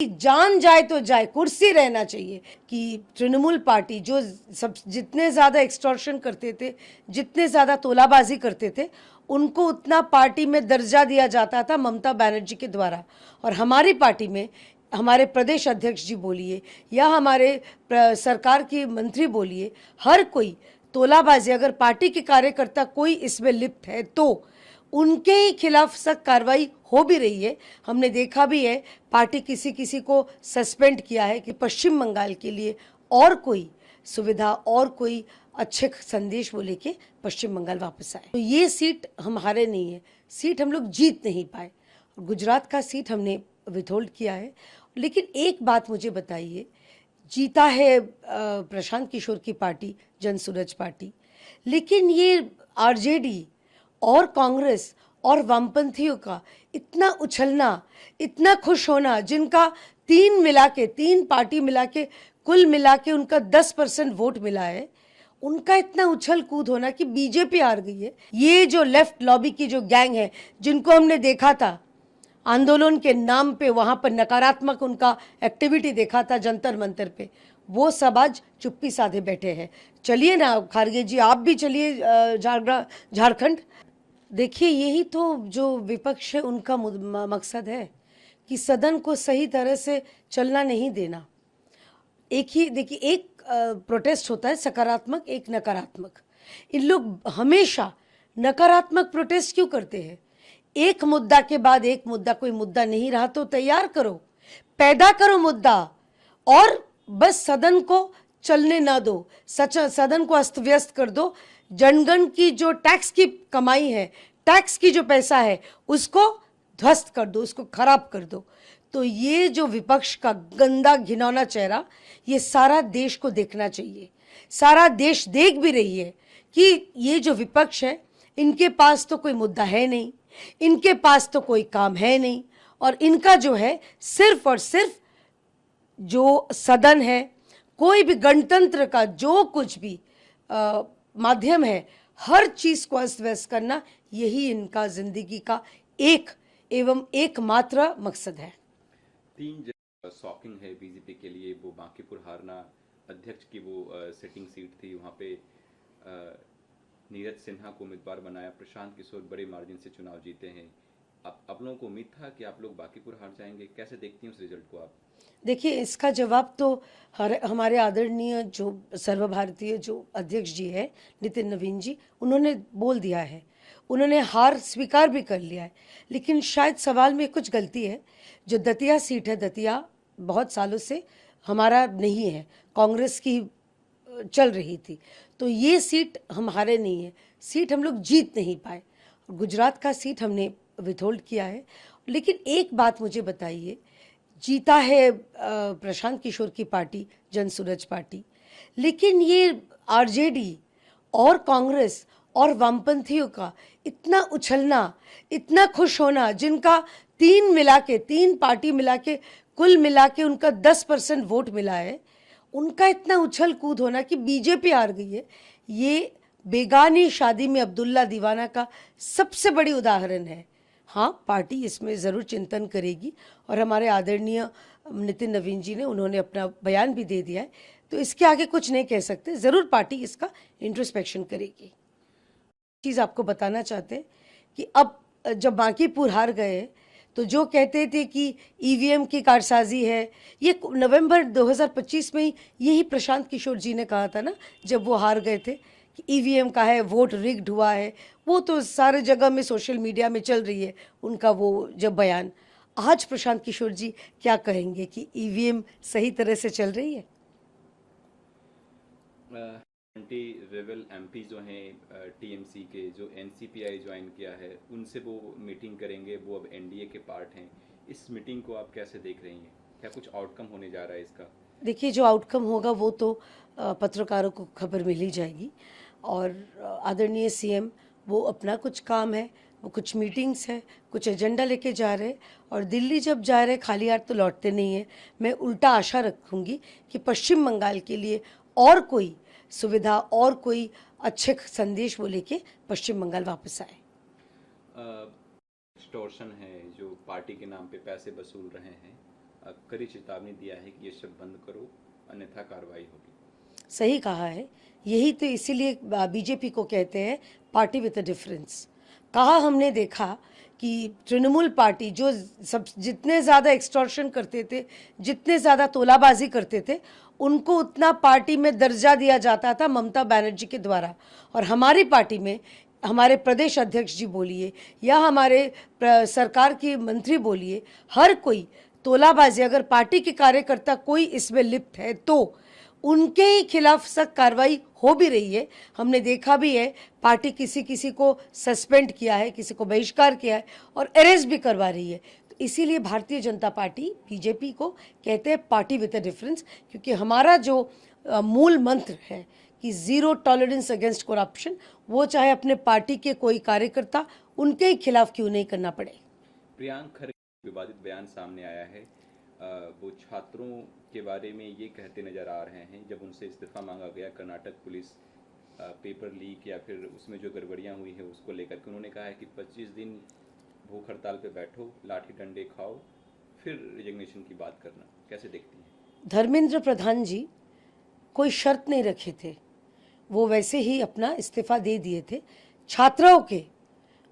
जान जाए तो जाए, कुर्सी रहना चाहिए। कि तृणमूल पार्टी जो सब जितने ज़्यादा एक्सटॉर्शन करते थे, जितने ज़्यादा तोलाबाजी करते थे, उनको उतना पार्टी में दर्जा दिया जाता था ममता बनर्जी के द्वारा। और हमारी पार्टी में हमारे प्रदेश अध्यक्ष जी बोलिए या हमारे सरकार की मंत्री बोलिए, हर कोई तोलाबाजी, अगर पार्टी के कार्यकर्ता कोई इसमें लिप्त है तो उनके ही खिलाफ सख्त कार्रवाई हो भी रही है। हमने देखा भी है, पार्टी किसी किसी को सस्पेंड किया है कि पश्चिम बंगाल के लिए और कोई सुविधा और कोई अच्छे संदेश वो लेके पश्चिम बंगाल वापस आए। तो ये सीट हम हारे नहीं है, सीट हम लोग जीत नहीं पाए। गुजरात का सीट हमने विथहोल्ड किया है। लेकिन एक बात मुझे बताइए, जीता है प्रशांत किशोर की पार्टी, जनसुराज पार्टी, लेकिन ये आरजेडी और कांग्रेस और वामपंथियों का इतना उछलना, इतना खुश होना, जिनका तीन पार्टी मिला के कुल मिला के उनका 10% वोट मिला है, उनका इतना उछल कूद होना कि बीजेपी हार गई है। ये जो लेफ्ट लॉबी की जो गैंग है, जिनको हमने देखा था आंदोलन के नाम पे, वहां पर नकारात्मक उनका एक्टिविटी देखा था जंतर मंतर पे, वो सब आज चुप्पी साधे बैठे हैं। चलिए ना खारगे जी, आप भी चलिए झारखंड। देखिए, यही तो जो विपक्ष है उनका मकसद है कि सदन को सही तरह से चलना नहीं देना। एक ही देखिए, एक प्रोटेस्ट होता है सकारात्मक, एक नकारात्मक। इन लोग हमेशा नकारात्मक प्रोटेस्ट क्यों करते हैं? एक मुद्दा के बाद एक मुद्दा, कोई मुद्दा नहीं रहा तो तैयार करो, पैदा करो मुद्दा, और बस सदन को चलने ना दो, सदन को अस्त व्यस्त कर दो। जनगण की जो टैक्स की कमाई है, टैक्स की जो पैसा है, उसको ध्वस्त कर दो, उसको खराब कर दो। तो ये जो विपक्ष का गंदा घिनौना चेहरा, ये सारा देश को देखना चाहिए। सारा देश देख भी रही है कि ये जो विपक्ष है, इनके पास तो कोई मुद्दा है नहीं, इनके पास तो कोई काम है नहीं, और इनका जो है सिर्फ और सिर्फ जो सदन है, कोई भी गणतंत्र का जो कुछ भी माध्यम है, हर चीज को अस्त व्यस्त करना, यही इनका जिंदगी का एक एवं एकमात्र मकसद है। तीन शॉकिंग है बीजेपी के लिए, वो बांकीपुर हारना, अध्यक्ष की वो सिटिंग सीट थी, वहाँ पे नीरज सिन्हा को उम्मीदवार बनाया, प्रशांत किशोर बड़े मार्जिन से चुनाव जीते हैं। आप लोगों को उम्मीद था कि आप लोग बांकीपुर हार जाएंगे, कैसे देखती हैं उस रिजल्ट को आप? देखिए, इसका जवाब तो हमारे आदरणीय जो सर्वभारतीय जो अध्यक्ष जी है नितिन नवीन जी, उन्होंने बोल दिया है, उन्होंने हार स्वीकार भी कर लिया है। लेकिन शायद सवाल में कुछ गलती है। जो दतिया सीट है, दतिया बहुत सालों से हमारा नहीं है, कांग्रेस की चल रही थी, तो ये सीट हम हारे नहीं है, सीट हम लोग जीत नहीं पाए। गुजरात का सीट हमने विथहोल्ड किया है। लेकिन एक बात मुझे बताइए, जीता है प्रशांत किशोर की पार्टी, जनसुराज पार्टी, लेकिन ये आरजेडी और कांग्रेस और वामपंथियों का इतना उछलना, इतना खुश होना, जिनका तीन पार्टी मिला के कुल मिला के उनका 10% वोट मिला है, उनका इतना उछल कूद होना कि बीजेपी हार गई है, ये बेगानी शादी में अब्दुल्ला दीवाना का सबसे बड़ी उदाहरण है। हाँ, पार्टी इसमें ज़रूर चिंतन करेगी, और हमारे आदरणीय नितिन नवीन जी ने, उन्होंने अपना बयान भी दे दिया है, तो इसके आगे कुछ नहीं कह सकते। ज़रूर पार्टी इसका इंट्रोस्पेक्शन करेगी। चीज़ आपको बताना चाहते हैं कि अब जब बांकीपुर हार गए, तो जो कहते थे कि ईवीएम की कारसाजी है, ये नवंबर 2025 में ही यही प्रशांत किशोर जी ने कहा था ना, जब वो हार गए थे, कि ईवीएम का है, वोट रिग्ड हुआ है। वो तो सारे जगह में सोशल मीडिया में चल रही है उनका वो जब बयान। आज प्रशांत किशोर जी क्या कहेंगे कि ईवीएम सही तरह से चल रही है? एंटी रेबल एमपी जो हैं टीएमसी के, जो एनसीपीआई ज्वाइन किया है, उनसे वो मीटिंग करेंगे, वो अब एनडीए के पार्ट हैं। इस मीटिंग को आप कैसे देख रही हैं? क्या कुछ आउटकम होने जा रहा है इसका? देखिए, जो आउटकम होगा वो तो पत्रकारों को खबर मिल ही जाएगी। और आदरणीय सीएम, वो अपना कुछ काम है, वो कुछ मीटिंग्स है, कुछ एजेंडा लेके जा रहे हैं, और दिल्ली जब जा रहे खाली हाथ तो लौटते नहीं हैं। मैं उल्टा आशा रखूँगी कि पश्चिम बंगाल के लिए और कोई सुविधा और कोई अच्छे संदेश वो लेके पश्चिम बंगाल वापस आए। एक्सटॉर्शन है, जो पार्टी के नाम पे पैसे वसूल रहे हैं, कड़ी चेतावनी दिया है कि ये सब बंद करो अन्यथा कार्रवाई होगी। सही कहा है, यही तो इसीलिए बीजेपी को कहते हैं पार्टी विद अ डिफरेंस। कहा हमने देखा कि तृणमूल पार्टी जो सब जितने ज़्यादा एक्सटॉर्शन करते थे, जितने ज़्यादा तोलाबाजी करते थे, उनको उतना पार्टी में दर्जा दिया जाता था ममता बनर्जी के द्वारा। और हमारी पार्टी में हमारे प्रदेश अध्यक्ष जी बोलिए या हमारे सरकार की मंत्री बोलिए, हर कोई तोलाबाजी, अगर पार्टी के कार्यकर्ता कोई इसमें लिप्त है तो उनके ही खिलाफ सख्त कार्रवाई हो भी रही है। हमने देखा भी है, पार्टी किसी किसी को सस्पेंड किया है, किसी को बहिष्कार किया है और अरेस्ट भी करवा रही है। तो इसीलिए भारतीय जनता पार्टी बीजेपी को कहते हैं पार्टी विद अ डिफरेंस, क्योंकि हमारा जो मूल मंत्र है कि जीरो टॉलरेंस अगेंस्ट करप्शन, वो चाहे अपने पार्टी के कोई कार्यकर्ता उनके ही खिलाफ क्यों नहीं करना पड़े। प्रियांक खरगे विवादित बयान सामने आया है, वो छात्रों के बारे में ये कहते नजर आ रहे हैं जब उनसे इस्तीफा मांगा गया कर्नाटक पुलिस पेपर लीक या फिर उसमें जो गड़बड़ियां हुई है उसको लेकर के, उन्होंने कहा है कि 25 दिन भूख हड़ताल पे बैठो, लाठी डंडे खाओ, फिर रिजिग्नेशन की बात करना। कैसे देखती हैं? धर्मेंद्र प्रधान जी कोई शर्त नहीं रखे थे, वो वैसे ही अपना इस्तीफा दे दिए थे छात्रों के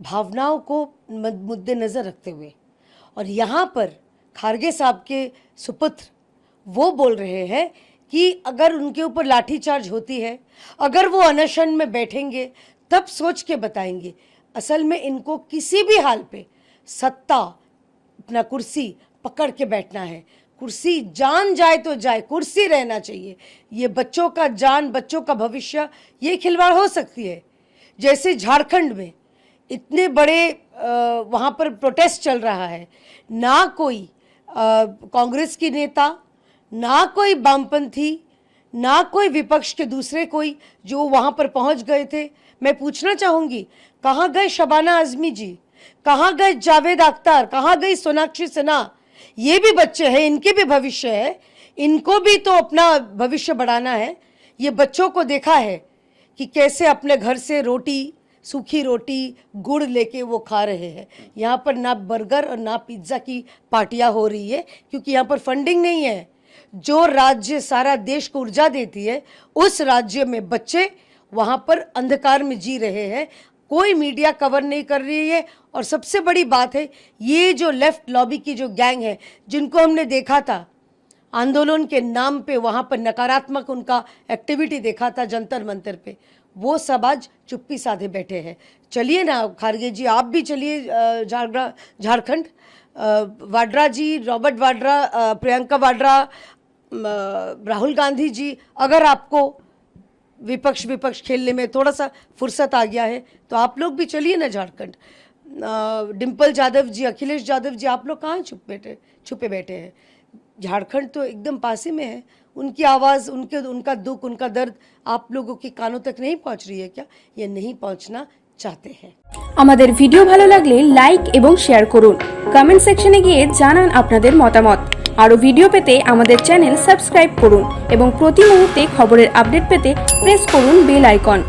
भावनाओं को मद्देनजर रखते हुए। और यहाँ पर खारगे साहब के सुपुत्र वो बोल रहे हैं कि अगर उनके ऊपर लाठीचार्ज होती है, अगर वो अनशन में बैठेंगे तब सोच के बताएंगे। असल में इनको किसी भी हाल पे सत्ता, अपना कुर्सी पकड़ के बैठना है। कुर्सी जान जाए तो जाए, कुर्सी रहना चाहिए। ये बच्चों का जान, बच्चों का भविष्य, ये खिलवाड़ हो सकती है। जैसे झारखंड में इतने बड़े वहाँ पर प्रोटेस्ट चल रहा है, ना कोई कांग्रेस की नेता, ना कोई वामपंथी, ना कोई विपक्ष के दूसरे कोई जो वहाँ पर पहुँच गए थे। मैं पूछना चाहूँगी, कहाँ गए शबाना आजमी जी, कहाँ गए जावेद अख्तर, कहाँ गई सोनाक्षी सिन्हा? ये भी बच्चे हैं, इनके भी भविष्य है, इनको भी तो अपना भविष्य बढ़ाना है। ये बच्चों को देखा है कि कैसे अपने घर से रोटी, सूखी रोटी, गुड़ लेके वो खा रहे हैं। यहाँ पर ना बर्गर और ना पिज्ज़ा की पार्टियाँ हो रही है, क्योंकि यहाँ पर फंडिंग नहीं है। जो राज्य सारा देश को ऊर्जा देती है, उस राज्य में बच्चे वहाँ पर अंधकार में जी रहे हैं। कोई मीडिया कवर नहीं कर रही है। और सबसे बड़ी बात है, ये जो लेफ्ट लॉबी की जो गैंग है, जिनको हमने देखा था आंदोलन के नाम पे वहाँ पर नकारात्मक उनका एक्टिविटी देखा था जंतर मंतर पे, वो सब आज चुप्पी साधे बैठे हैं। चलिए ना खारगे जी, आप भी चलिए झारखंड, वाड्रा जी, रॉबर्ट वाड्रा, प्रियंका वाड्रा, राहुल गांधी जी, अगर आपको विपक्ष खेलने में थोड़ा सा फुर्सत आ गया है तो आप लोग भी चलिए ना झारखंड। डिम्पल यादव जी, अखिलेश यादव जी, आप लोग कहाँ छुपे बैठे हैं? झारखंड तो एकदम पास ही में है। उनकी आवाज़, उनका दुख, उनका दर्द आप लोगों के कानों तक नहीं पहुंच रही है क्या? ये नहीं पहुंचना चाहते हैं। আমাদের ভিডিও ভালো লাগলে লাইক এবং শেয়ার করুন, কমেন্ট সেকশনে গিয়ে জানান আপনাদের মতামত। আরো ভিডিও পেতে আমাদের চ্যানেল সাবস্ক্রাইব করুন এবং প্রতি মুহূর্তে খবরের আপডেট পেতে প্রেস করুন বেল আইকন।